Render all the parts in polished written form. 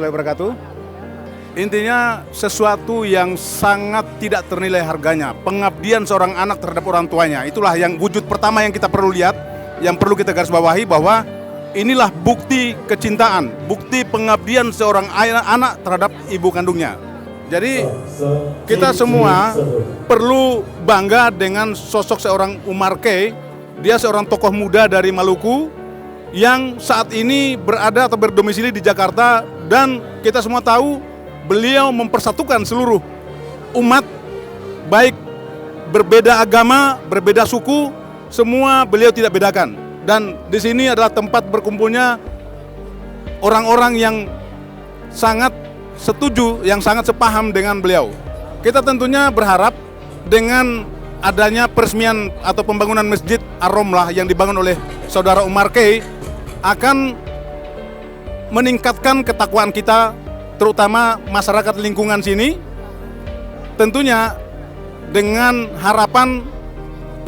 warahmatullahi wabarakatuh. Intinya sesuatu yang sangat tidak ternilai harganya, pengabdian seorang anak terhadap orang tuanya. Itulah yang wujud pertama yang kita perlu lihat, yang perlu kita garis bawahi, bahwa inilah bukti kecintaan, bukti pengabdian seorang anak terhadap ibu kandungnya. Jadi kita semua perlu bangga dengan sosok seorang Umar Key. Dia seorang tokoh muda dari Maluku yang saat ini berada atau berdomisili di Jakarta, dan kita semua tahu beliau mempersatukan seluruh umat, baik berbeda agama, berbeda suku, semua beliau tidak bedakan. Dan di sini adalah tempat berkumpulnya orang-orang yang sangat setuju, yang sangat sepaham dengan beliau. Kita tentunya berharap dengan adanya peresmian atau pembangunan Masjid Ar-Romlah yang dibangun oleh saudara Umar Key akan meningkatkan ketakwaan kita, terutama masyarakat lingkungan sini. Tentunya dengan harapan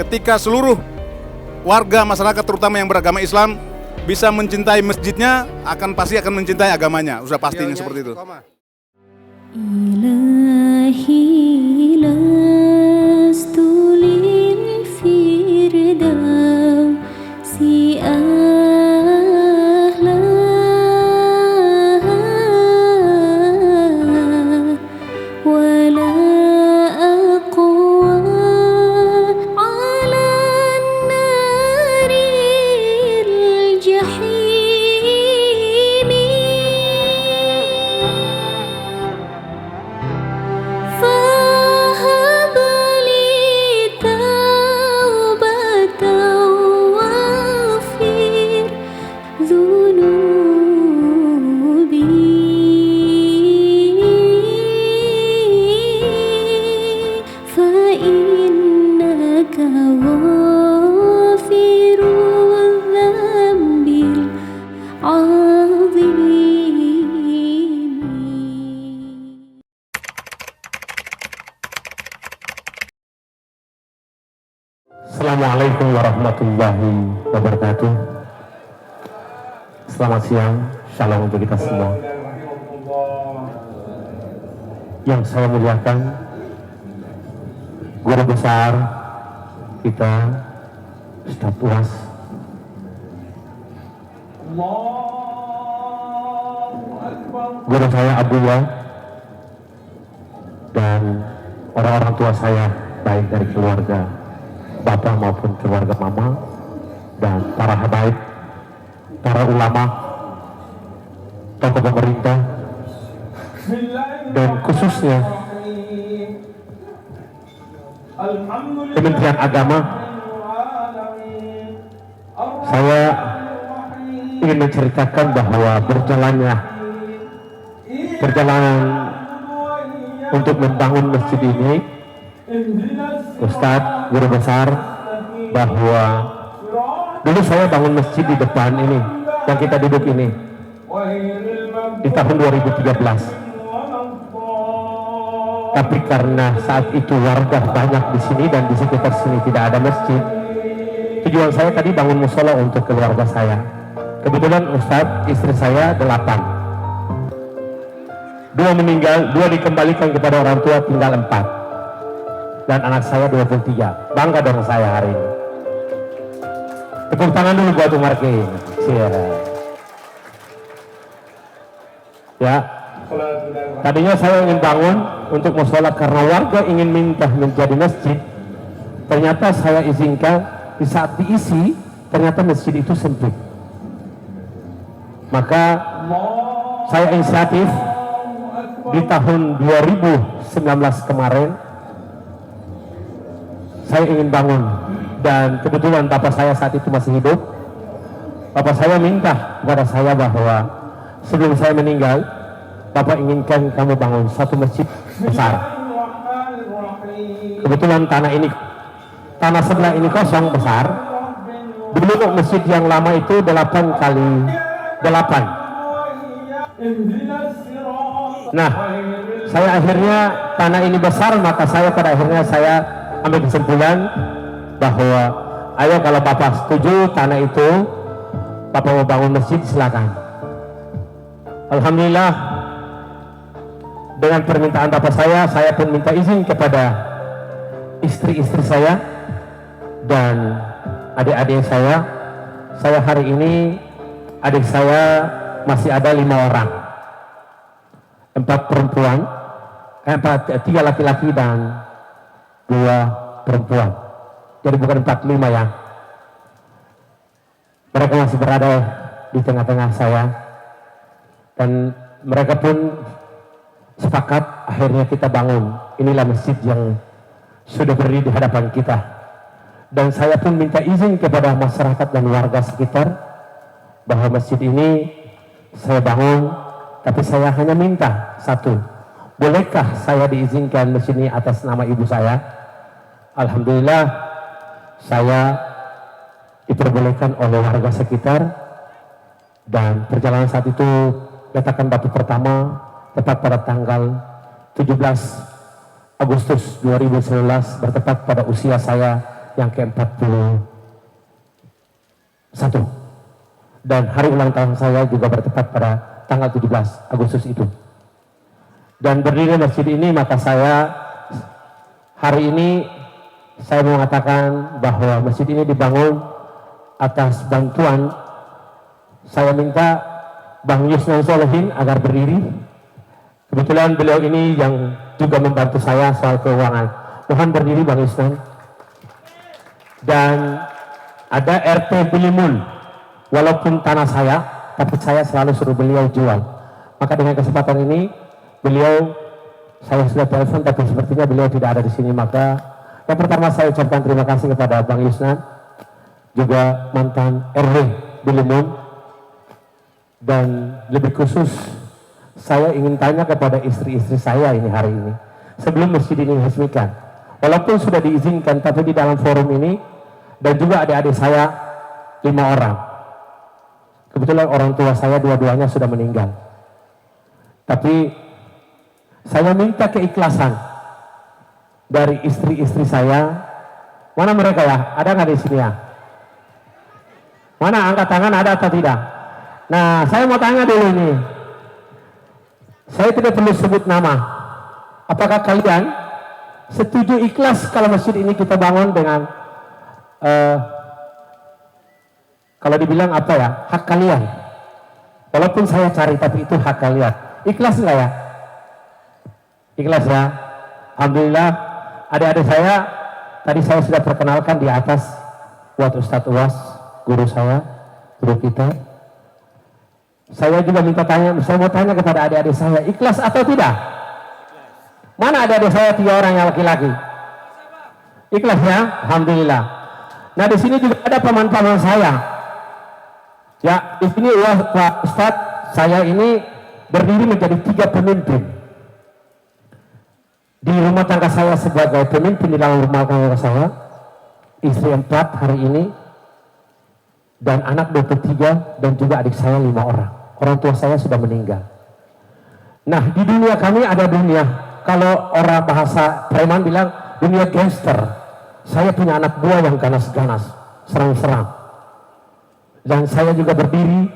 ketika seluruh warga masyarakat terutama yang beragama Islam bisa mencintai masjidnya, pasti akan mencintai agamanya. Sudah pastinya seperti itu. Ilahi lastu lil firdausi ahla wala aqwa ala naril jahimi fahab li taubatan wafir dhunubi fa innaka ghafirul dhanbil azim. Assalamualaikum warahmatullahi wabarakatuh. Selamat siang, shalom untuk kita semua. Yang saya muliakan, guru besar kita, Ustadz Uwas, guru saya Abdullah, dan orang-orang tua saya, baik dari keluarga Bapak maupun keluarga Mama, dan para habaib, para ulama, tokoh pemerintah, dan khususnya Kementerian Agama. Saya ingin menceritakan bahwa perjalanan untuk membangun masjid ini, Ustadz, guru besar, bahwa dulu saya bangun masjid di depan ini, yang kita duduk ini, di tahun 2013. Tapi karena saat itu warga banyak di sini dan di sekitar sini tidak ada masjid, tujuan saya tadi bangun musola untuk keluarga saya. Kebetulan Ustadz, istri saya 8. 2 meninggal, 2 dikembalikan kepada orang tua, tinggal 4. Dan anak saya 23. Bangga dong saya hari ini. Tepuk tangan dulu buat Umar Key. Ya. Tadinya saya ingin bangun untuk musola karena warga ingin minta menjadi masjid. Ternyata saya izinkan, di saat diisi ternyata masjid itu sempit. Maka saya inisiatif di tahun 2019 kemarin, saya ingin bangun, dan kebetulan bapak saya saat itu masih hidup. Bapak saya minta kepada saya bahwa sebelum saya meninggal, bapak inginkan kamu bangun satu masjid besar. Kebetulan tanah sebelah ini kosong besar. Dulu masjid yang lama itu 8 kali 8. Nah, saya akhirnya tanah ini besar, maka saya pada akhirnya saya ambil kesimpulan bahwa ayo kalau Bapak setuju tanah itu Bapak mau bangun masjid, silakan. Alhamdulillah dengan permintaan bapak saya pun minta izin kepada istri-istri saya dan adik-adik saya hari ini adik saya masih ada 5 orang, 4 perempuan, 3 laki-laki dan 2 perempuan, jadi bukan 4, 5 ya. Mereka masih berada di tengah-tengah saya dan mereka pun sepakat akhirnya kita bangun. Inilah masjid yang sudah berdiri di hadapan kita. Dan saya pun minta izin kepada masyarakat dan warga sekitar bahwa masjid ini saya bangun, tapi saya hanya minta satu, bolehkah saya diizinkan masjid ini atas nama ibu saya? Alhamdulillah saya diperbolehkan oleh warga sekitar dan perjalanan saat itu letakkan batu pertama tepat pada tanggal 17 Agustus 2019 bertepat pada usia saya yang ke-41 dan hari ulang tahun saya juga bertepat pada tanggal 17 Agustus itu. Dan berdiri masjid ini, maka saya hari ini saya mengatakan bahwa masjid ini dibangun atas bantuan. Saya minta Bang Yusnan Solehin agar berdiri. Kebetulan beliau ini yang juga membantu saya soal keuangan. Mohon berdiri Bang Yusnan. Dan ada RT Bilimun, walaupun tanah saya, tapi saya selalu suruh beliau jual. Maka dengan kesempatan ini, beliau, saya sudah telepon, tapi sepertinya beliau tidak ada di sini. Maka yang pertama saya ucapkan terima kasih kepada Bang Yusnan, juga mantan RW Bilimun. Dan lebih khusus, saya ingin tanya kepada istri-istri saya ini hari ini, sebelum masjid ini diresmikan. Walaupun sudah diizinkan, tapi di dalam forum ini, dan juga adik-adik saya 5 orang. Kebetulan orang tua saya dua-duanya sudah meninggal. Tapi saya minta keikhlasan dari istri-istri saya. Mana mereka ya? Ada nggak di sini ya? Mana angkat tangan, ada atau tidak? Nah, saya mau tanya dulu ini. Saya tidak perlu sebut nama. Apakah kalian setuju ikhlas kalau masjid ini kita bangun dengan kalau dibilang apa ya, hak kalian? Walaupun saya cari, tapi itu hak kalian. Ikhlas nggak ya? Ikhlas ya. Alhamdulillah, adik-adik saya tadi saya sudah perkenalkan di atas buat Ustadz Uwas, guru saya, guru kita. Saya juga minta tanya, saya mau tanya kepada adik-adik saya, ikhlas atau tidak? Mana adik-adik saya 3 orang yang laki-laki? Ikhlas ya, alhamdulillah. Nah di sini juga ada paman-paman saya. Ya di sini Pak Ustadz, saya ini berdiri menjadi 3 pemimpin di rumah tangga saya sebagai pemimpin di dalam rumah tangga saya. Istri 4 hari ini dan anak 23 dan juga adik saya 5 orang. Orang tua saya sudah meninggal. Nah di dunia kami ada dunia, kalau orang bahasa preman bilang dunia gangster. Saya punya anak buah yang ganas-ganas, serang-serang. Dan saya juga berdiri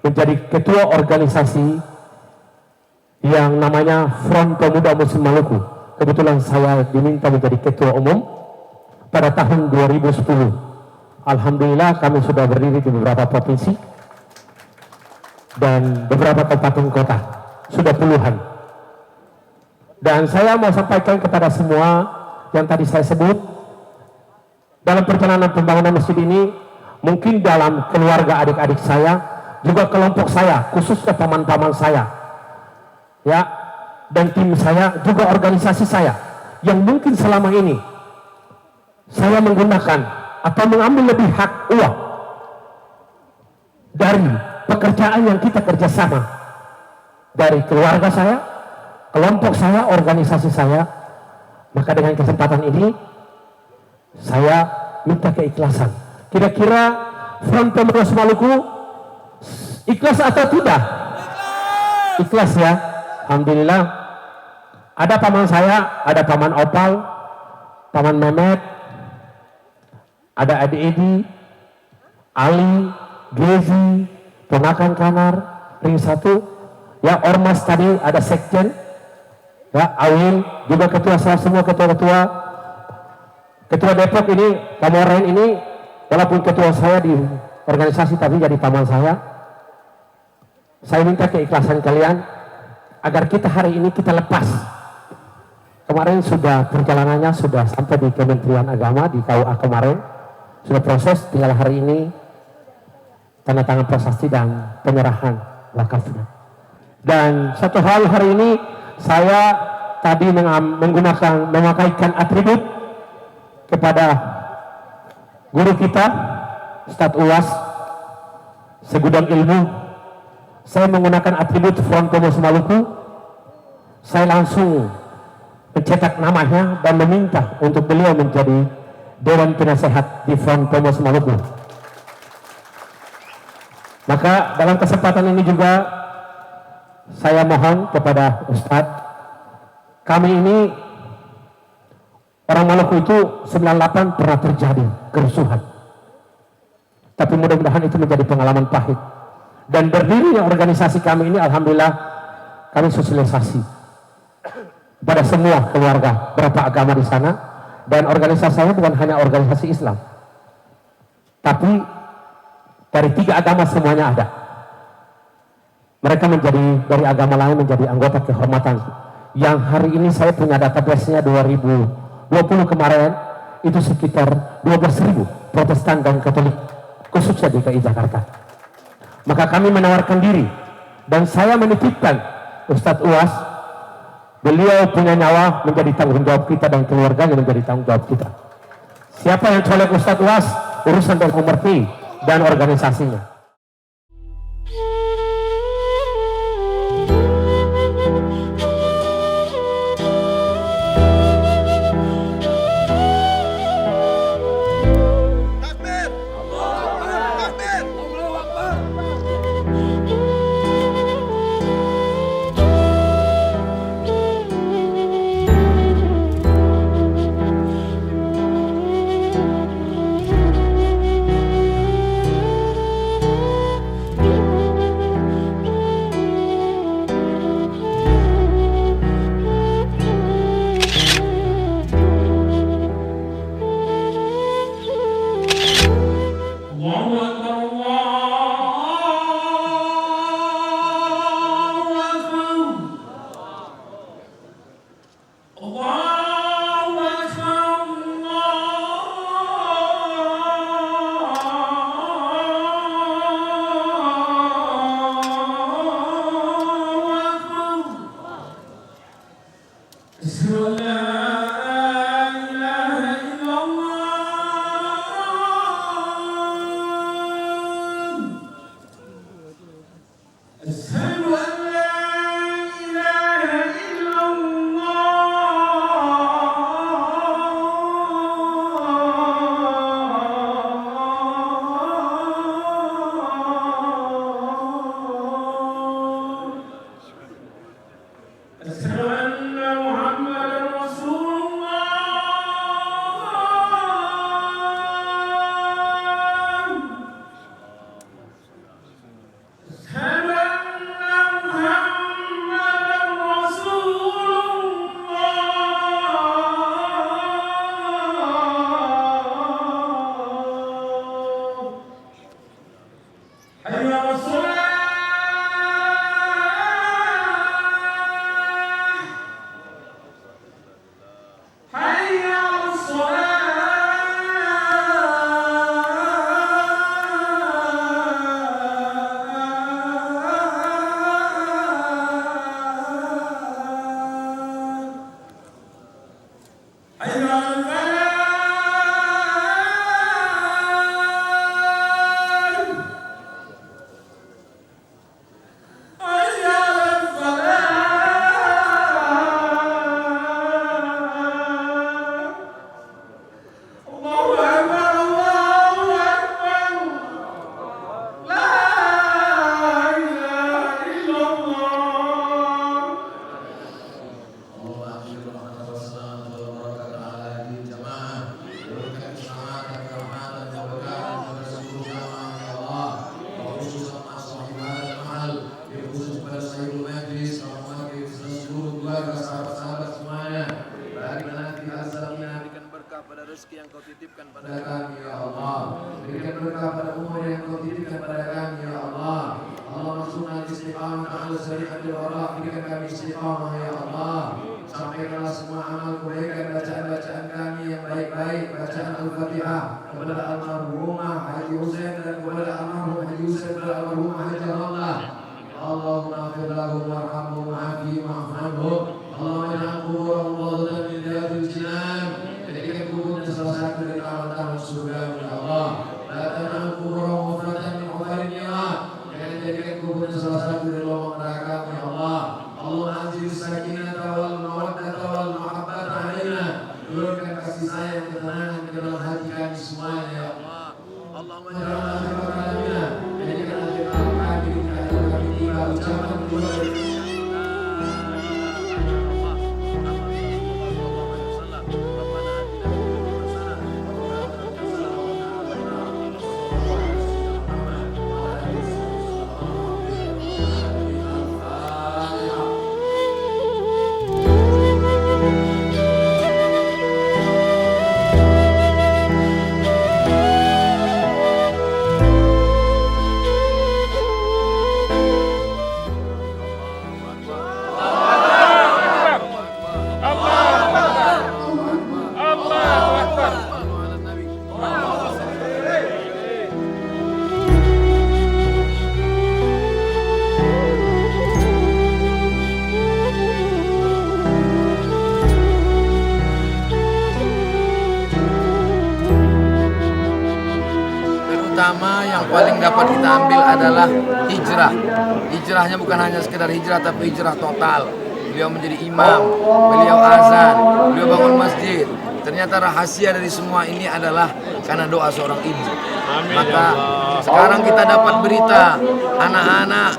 menjadi ketua organisasi yang namanya Front Pemuda Muslim Maluku. Kebetulan saya diminta menjadi ketua umum pada tahun 2010. Alhamdulillah kami sudah berdiri di beberapa provinsi dan beberapa kabupaten kota, sudah puluhan. Dan saya mau sampaikan kepada semua yang tadi saya sebut, dalam perjalanan pembangunan masjid ini, mungkin dalam keluarga adik-adik saya, juga kelompok saya, khususnya paman-paman saya, ya, dan tim saya, juga organisasi saya, yang mungkin selama ini saya menggunakan atau mengambil lebih hak uang dari pekerjaan yang kita kerjasama, dari keluarga saya, kelompok saya, organisasi saya. Maka dengan kesempatan ini, saya minta keikhlasan. Kira-kira Front Pemuda Maluku ikhlas atau tidak? Ikhlas ya. Alhamdulillah. Ada paman saya, ada paman Opal, paman Mehmet, ada adik Edi, Ali, Gezi, ponakan Kanar, Ring 1, ya ormas tadi ada sekjen, Ya, Awin, juga ketua saya semua ketua-ketua. Ketua Depok ini, Kamoren ini, walaupun ketua saya di organisasi tapi jadi paman saya. Saya minta keikhlasan kalian agar kita hari ini kita lepas. Kemarin sudah perjalanannya sudah sampai di Kementerian Agama di KUA kemarin, sudah proses, tinggal hari ini tanda tangan prasasti dan penyerahan wakafnya. Dan satu hal hari ini saya tadi memakaikan atribut kepada guru kita Ustadz Uwas segudang ilmu. Saya menggunakan atribut Front Pemuda Maluku. Saya langsung mencetak namanya dan meminta untuk beliau menjadi Dewan Penasehat di Front Pemuda Maluku. Maka dalam kesempatan ini juga saya mohon kepada Ustadz, kami ini orang Maluku itu 98 pernah terjadi kerusuhan. Tapi mudah-mudahan itu menjadi pengalaman pahit. Dan berdirinya organisasi kami ini, alhamdulillah, kami sosialisasi pada semua keluarga berapa agama di sana. Dan organisasi saya bukan hanya organisasi Islam, tapi dari 3 agama semuanya ada. Mereka menjadi dari agama lain menjadi anggota kehormatan. Yang hari ini saya punya database-nya 2020 kemarin itu sekitar 12.000 Protestan dan Katolik khususnya di DKI Jakarta. Maka kami menawarkan diri dan saya menitipkan Ustadz Uwas, beliau punya nyawa menjadi tanggung jawab kita dan keluarganya menjadi tanggung jawab kita. Siapa yang colek Ustadz Uwas, urusan dan pemerti dan organisasinya. berikan berkah pada umur yang Kau titipkan pada kami ya Allah. Allah maksudna istiqamah ala syariatil wara, berikan kami istiqamah ya Allah. Sampaikanlah semua amal kebaikan bacaan-bacaan kami yang baik-baik, bacaan Al-Fatihah kepada almarhumah Haji Husain dan kepada almarhum Haji Husain dan almarhumah Haji Allah. Allahumma ighfir lahum warhamhum wa'afihim wa'fu Allahumma ij'al quburahum rawdatan min riyadil jinan. Jadikan kuburnya salah satu dari taman-taman surga ya Allah. La taj'al quburahum hufratan min hufarin nar. Jangan jadikan kuburnya salah satu dari lubang neraka ya Allah. Allah anzil sakinata wal mawaddata wal mahabbata alaina. Turunkan kasih sayang ketenangan ke dalam hati kami semuanya ya Allah. Allahumma ja'alna akhir kalamina. Jadikan akhir kalam kami di ajal kami tiba ucapan kedua dari Pertama yang paling dapat kita ambil adalah hijrah. Hijrahnya bukan hanya sekedar hijrah, tapi hijrah total. Beliau menjadi imam, beliau azan, beliau bangun masjid. Ternyata rahasia dari semua ini adalah karena doa seorang ibu. Maka sekarang kita dapat berita anak-anak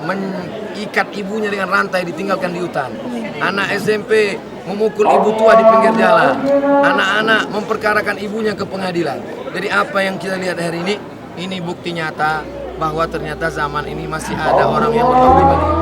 mengikat ibunya dengan rantai ditinggalkan di hutan. Anak SMP memukul ibu tua di pinggir jalan. Anak-anak memperkarakan ibunya ke pengadilan. Jadi apa yang kita lihat hari ini bukti nyata bahwa ternyata zaman ini masih ada orang yang berbakti balik.